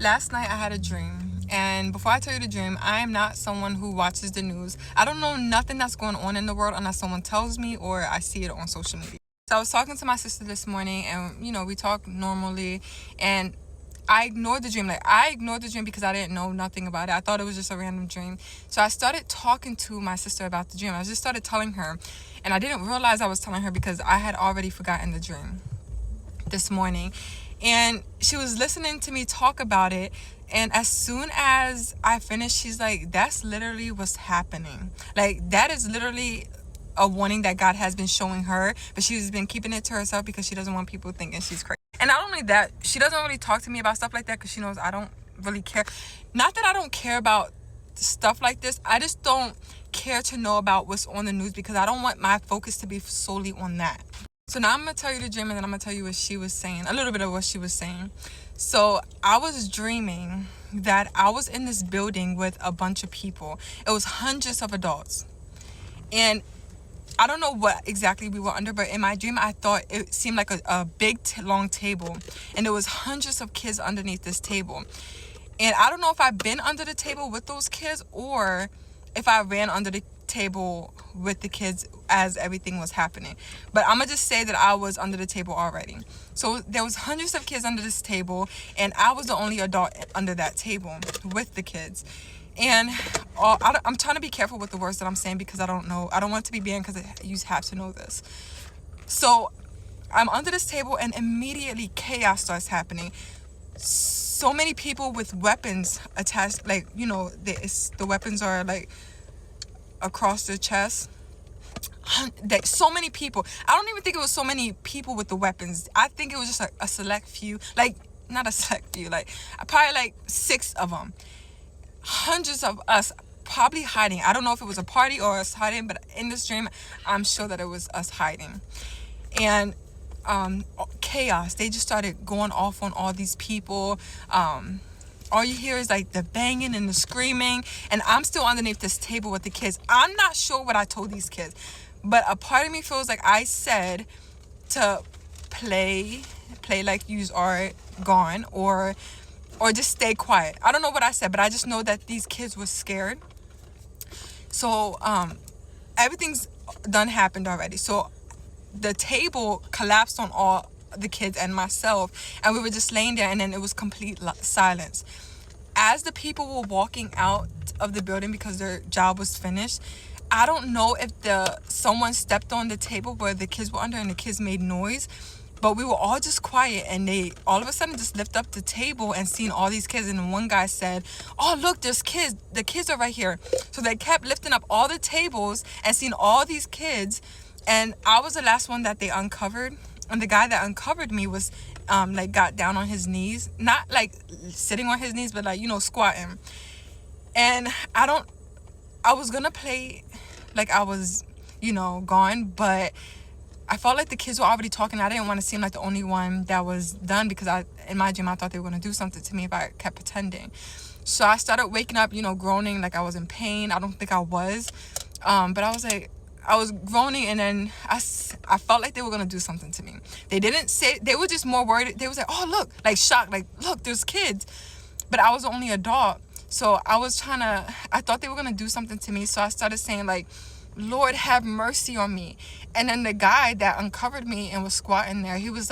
Last night I had a dream, and before I tell you the dream, I am not someone who watches the news. I don't know nothing that's going on in the world unless someone tells me or I see it on social media. So I was talking to my sister this morning, and we talk normally, and I ignored the dream. I ignored the dream because I didn't know nothing about it. I thought it was just a random dream. So I started talking to my sister about the dream. I just started telling her, and I didn't realize I was telling her because I had already forgotten the dream this morning. And she was listening to me talk about it, and as soon as I finished, she's like, that's literally what's happening. That is literally a warning that God has been showing her, but she's been keeping it to herself because she doesn't want people thinking she's crazy. And not only that, she doesn't really talk to me about stuff like that because she knows I don't really care. Not that I don't care about stuff like this, I just don't care to know about what's on the news because I don't want my focus to be solely on that. So now I'm going to tell you the dream, and then I'm going to tell you what she was saying, a little bit of what she was saying. So I was dreaming that I was in this building with a bunch of people. It was hundreds of adults. And I don't know what exactly we were under, but in my dream, I thought it seemed like a big, long table. And there was hundreds of kids underneath this table. And I don't know if I've been under the table with those kids or if I ran under the table with the kids as everything was happening, but I'm gonna just say that I was under the table already. So there was hundreds of kids under this table, and I was the only adult under that table with the kids. And I'm trying to be careful with the words that I'm saying because I don't want it to be banned because you have to know this. So I'm under this table, and immediately chaos starts happening. So many people with weapons attached, the weapons are across their chest. So many people. I don't even think it was so many people with the weapons. I think it was just a select few. Not a select few. Probably 6 of them. Hundreds of us probably hiding. I don't know if it was a party or us hiding, but in this dream, I'm sure that it was us hiding. And chaos. They just started going off on all these people. All you hear is the banging and the screaming, and I'm still underneath this table with the kids. I'm not sure what I told these kids, but a part of me feels like I said to play like yous are gone, or just stay quiet. I don't know what I said, but I just know that these kids were scared. So everything's done happened already. So the table collapsed on all the kids and myself, and we were just laying there, and then it was complete silence. As the people were walking out of the building because their job was finished, I don't know if someone stepped on the table where the kids were under and the kids made noise, but we were all just quiet, and they all of a sudden just lift up the table and seen all these kids, and one guy said, oh look, there's kids, the kids are right here. So they kept lifting up all the tables and seen all these kids, and I was the last one that they uncovered. And the guy that uncovered me was got down on his knees, not sitting on his knees, but squatting. And I was gonna play like I was gone, but I felt like the kids were already talking. I didn't want to seem like the only one that was done because in my dream I thought they were gonna do something to me if I kept pretending. So I started waking up, groaning like I was in pain. I don't think I was, but I was groaning, and then I felt like they were going to do something to me. They didn't say, they were just more worried. They was oh, look, shocked, look, there's kids. But I was the only adult. So I thought they were going to do something to me. So I started saying Lord, have mercy on me. And then the guy that uncovered me and was squatting there, he was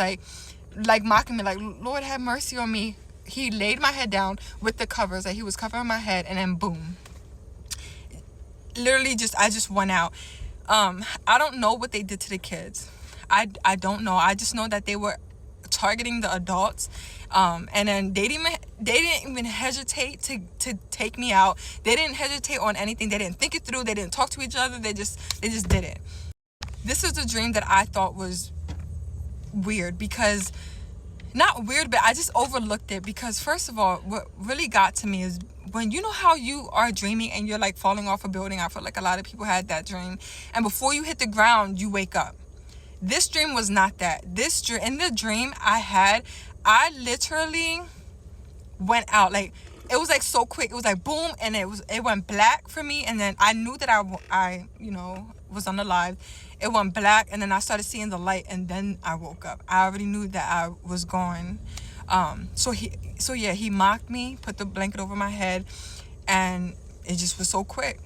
mocking me, Lord, have mercy on me. He laid my head down with the covers, he was covering my head, and then boom. Literally I just went out. I don't know what they did to the kids. I don't know. I just know that they were targeting the adults. And then they didn't even hesitate to take me out. They didn't hesitate on anything. They didn't think it through. They didn't talk to each other. They just did it. This is a dream that I thought was weird because, not weird, but I just overlooked it because, first of all, what really got to me is when how you are dreaming and you're falling off a building. I feel like a lot of people had that dream, and before you hit the ground you wake up. This dream was not that. In the dream I literally went out. It was so quick. It was boom, and it went black for me, and then I knew that I was unalive. It went black, and then I started seeing the light, and then I woke up. I already knew that I was gone. He mocked me, put the blanket over my head, and it just was so quick.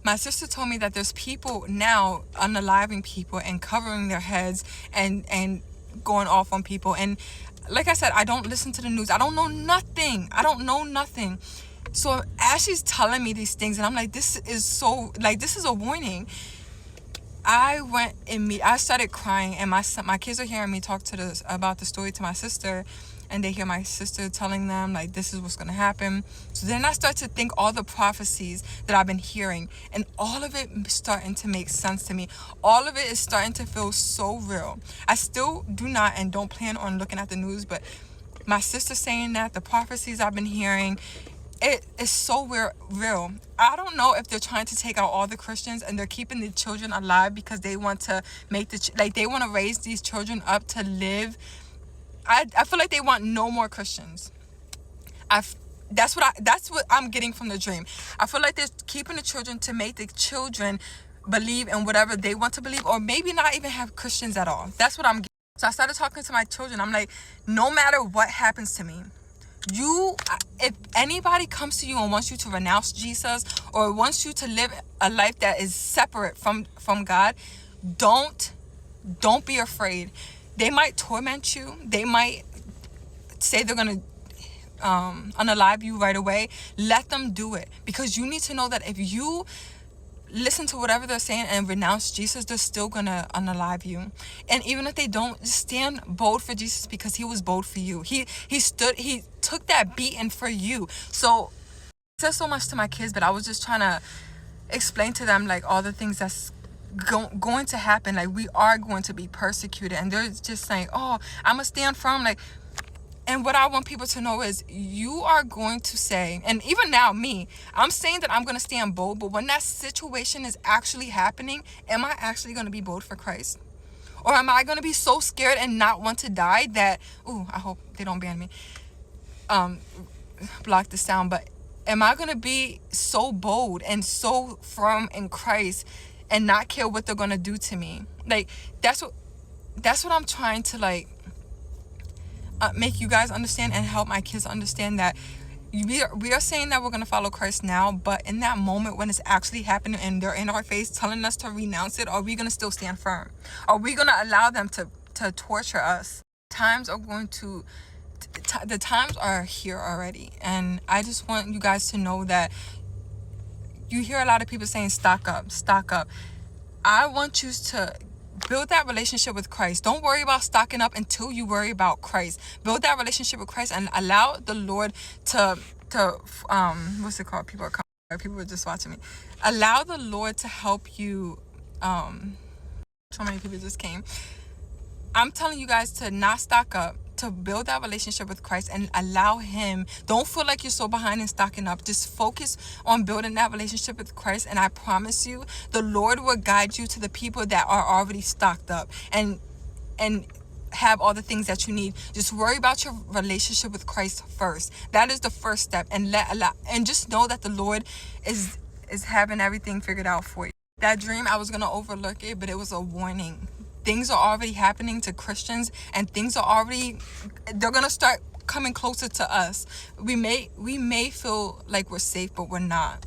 My sister told me that there's people now unaliving people and covering their heads and going off on people. And like I said, I don't listen to the news. I don't know nothing. So as she's telling me these things, and I'm like, this is a warning. I started crying, and my kids are hearing me talk about the story to my sister, and they hear my sister telling them like, this is what's gonna happen. So then I start to think all the prophecies that I've been hearing, and all of it starting to make sense to me. All of it is starting to feel so real. I still do not and don't plan on looking at the news, but my sister saying that, the prophecies I've been hearing, it is so real. I don't know if they're trying to take out all the Christians and they're keeping the children alive because they want to make they want to raise these children up to live. I feel like they want no more Christians. That's what I'm getting from the dream. I feel like they're keeping the children to make the children believe in whatever they want to believe, or maybe not even have Christians at all. That's what I'm getting. So I started talking to my children. I'm like, no matter what happens to me, if anybody comes to you and wants you to renounce Jesus or wants you to live a life that is separate from God, don't be afraid. They might torment you. They might say they're going to unalive you right away. Let them do it, because you need to know that if you listen to whatever they're saying and renounce Jesus, they're still going to unalive you. And even if they don't, stand bold for Jesus, because he was bold for you. He took that beating for you. So it says so much to my kids, but I was just trying to explain to them like all the things that's going to happen. Like, we are going to be persecuted, and they're just saying, oh, I'm gonna stand firm. Like, and what I want people to know is, you are going to say, and even now I'm saying that I'm going to stand bold, but when that situation is actually happening, am I actually going to be bold for Christ? Or am I going to be so scared and not want to die that, I hope they don't ban me, block this down, but am I going to be so bold and so firm in Christ and not care what they're going to do to me? Like, that's what I'm trying to make you guys understand and help my kids understand, that we are saying that we're going to follow Christ now, but in that moment when it's actually happening and they're in our face telling us to renounce it, are we going to still stand firm? Are we going to allow them to torture us? The times are here already, and I just want you guys to know that you hear a lot of people saying stock up. I want you to build that relationship with Christ. Don't worry about stocking up until you worry about Christ. Build that relationship with Christ and allow the Lord to what's it called? People were just watching me. Allow the Lord to help you. So many people just came. I'm telling you guys to not stock up, to build that relationship with Christ and allow him. Don't feel like you're so behind in stocking up. Just focus on building that relationship with Christ, and I promise you, the Lord will guide you to the people that are already stocked up and have all the things that you need. Just worry about your relationship with Christ first. That is the first step, and just know that the Lord is having everything figured out for you. That dream, I was gonna overlook it, but it was a warning. Things are already happening to Christians, and they're gonna start coming closer to us. We may feel like we're safe, but we're not.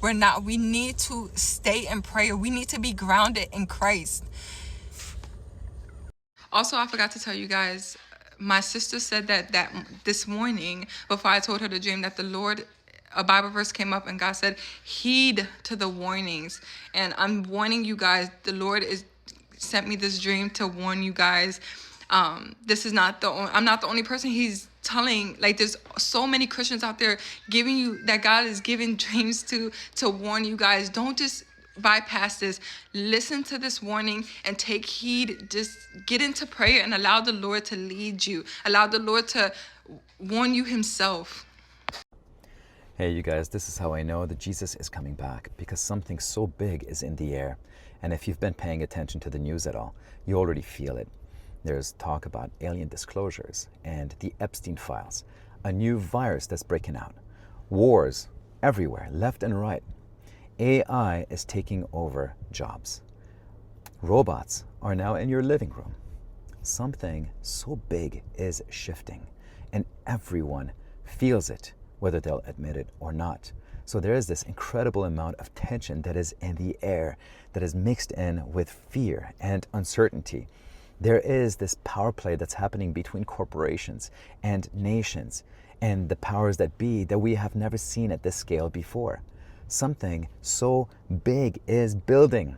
We need to stay in prayer. We need to be grounded in Christ. Also, I forgot to tell you guys, my sister said that this morning, before I told her the dream, that the Lord, a Bible verse came up and God said, heed to the warnings. And I'm warning you guys, the Lord sent me this dream to warn you guys. This is not I'm not the only person he's telling. Like, there's so many Christians out there that God is giving dreams to warn you guys. Don't just bypass this. Listen to this warning and take heed. Just get into prayer and allow the Lord to lead you. Allow the Lord to warn you himself. Hey you guys, this is how I know that Jesus is coming back, because something so big is in the air. And if you've been paying attention to the news at all, you already feel it. There's talk about alien disclosures and the Epstein files, a new virus that's breaking out, wars everywhere, left and right. AI is taking over jobs. Robots are now in your living room. Something so big is shifting, and everyone feels it, whether they'll admit it or not. So there is this incredible amount of tension that is in the air, that is mixed in with fear and uncertainty. There is this power play that's happening between corporations and nations and the powers that be that we have never seen at this scale before. Something so big is building,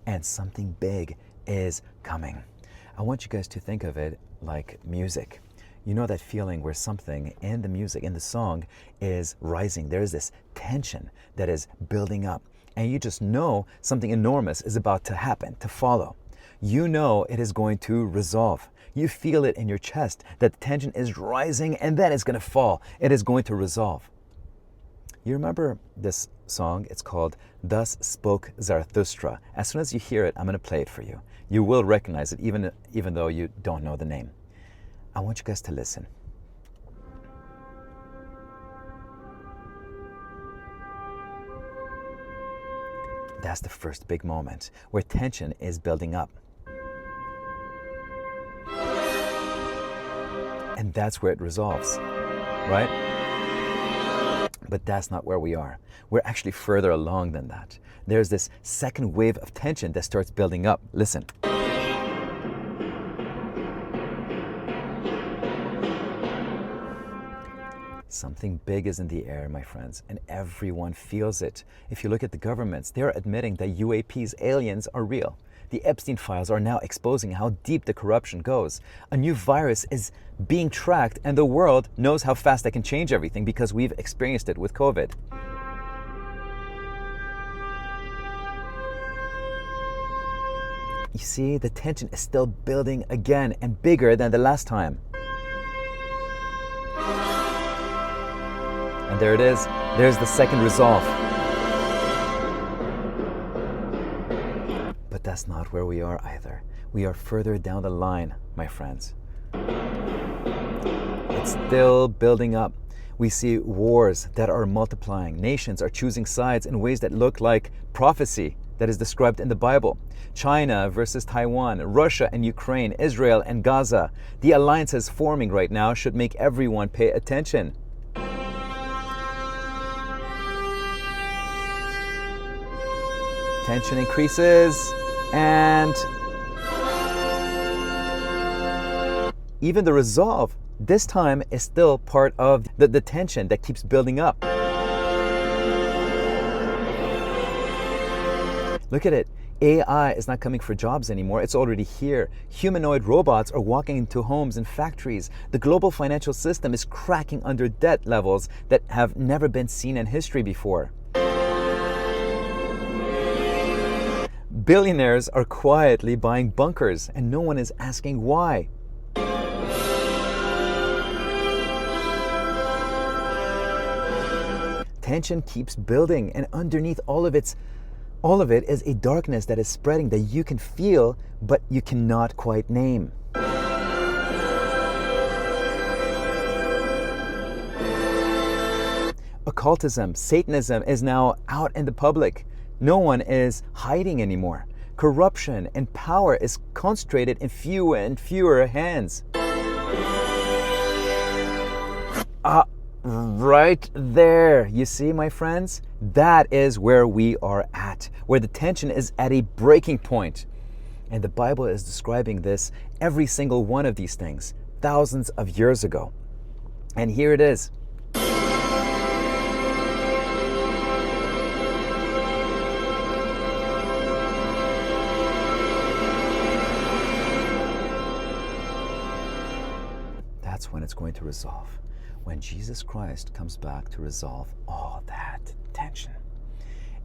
and something big is coming. I want you guys to think of it like music. You know that feeling where something in the music, in the song, is rising. There is this tension that is building up, and you just know something enormous is about to happen, to follow. You know it is going to resolve. You feel it in your chest that the tension is rising and then it's going to fall. It is going to resolve. You remember this song? It's called Thus Spoke Zarathustra. As soon as you hear it, I'm going to play it for you. You will recognize it even though you don't know the name. I want you guys to listen. That's the first big moment where tension is building up. And that's where it resolves, right? But that's not where we are. We're actually further along than that. There's this second wave of tension that starts building up. Listen. Something big is in the air, my friends, and everyone feels it. If you look at the governments, they're admitting that UAPs, aliens, are real. The Epstein files are now exposing how deep the corruption goes. A new virus is being tracked, and the world knows how fast that can change everything because we've experienced it with COVID. You see, the tension is still building again and bigger than the last time. And there it is. There's the second resolve. But that's not where we are either. We are further down the line, my friends. It's still building up. We see wars that are multiplying. Nations are choosing sides in ways that look like prophecy that is described in the Bible. China versus Taiwan, Russia and Ukraine, Israel and Gaza. The alliances forming right now should make everyone pay attention. Tension increases, and even the resolve this time is still part of the tension that keeps building up. Look at it. AI is not coming for jobs anymore. It's already here. Humanoid robots are walking into homes and factories. The global financial system is cracking under debt levels that have never been seen in history before. Billionaires are quietly buying bunkers, and no one is asking why. Tension keeps building, and underneath all of it is a darkness that is spreading that you can feel, but you cannot quite name. Occultism, Satanism is now out in the public. No one is hiding anymore. Corruption and power is concentrated in fewer and fewer hands. Right there, you see, my friends? That is where we are at, where the tension is at a breaking point. And the Bible is describing this, every single one of these things, thousands of years ago. And here it is. That's when it's going to resolve. When Jesus Christ comes back to resolve all that tension.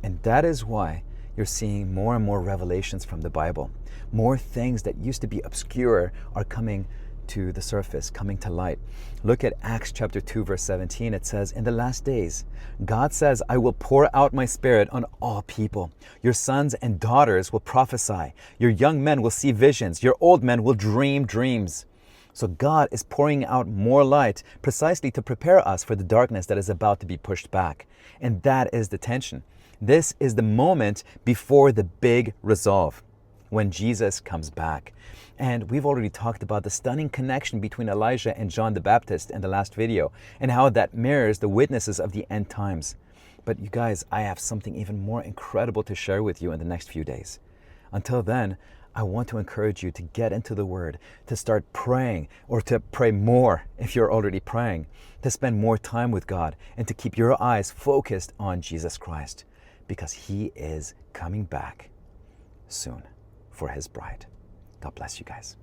And that is why you're seeing more and more revelations from the Bible. More things that used to be obscure are coming to the surface, coming to light. Look at Acts chapter 2, verse 17. It says, in the last days, God says, I will pour out my spirit on all people. Your sons and daughters will prophesy. Your young men will see visions. Your old men will dream dreams. So God is pouring out more light precisely to prepare us for the darkness that is about to be pushed back. And that is the tension. This is the moment before the big resolve. when Jesus comes back. And we've already talked about the stunning connection between Elijah and John the Baptist in the last video, and how that mirrors the witnesses of the end times. But you guys, I have something even more incredible to share with you in the next few days. Until then, I want to encourage you to get into the Word, to start praying, or to pray more if you're already praying, to spend more time with God, and to keep your eyes focused on Jesus Christ, because He is coming back soon for His bride. God bless you guys.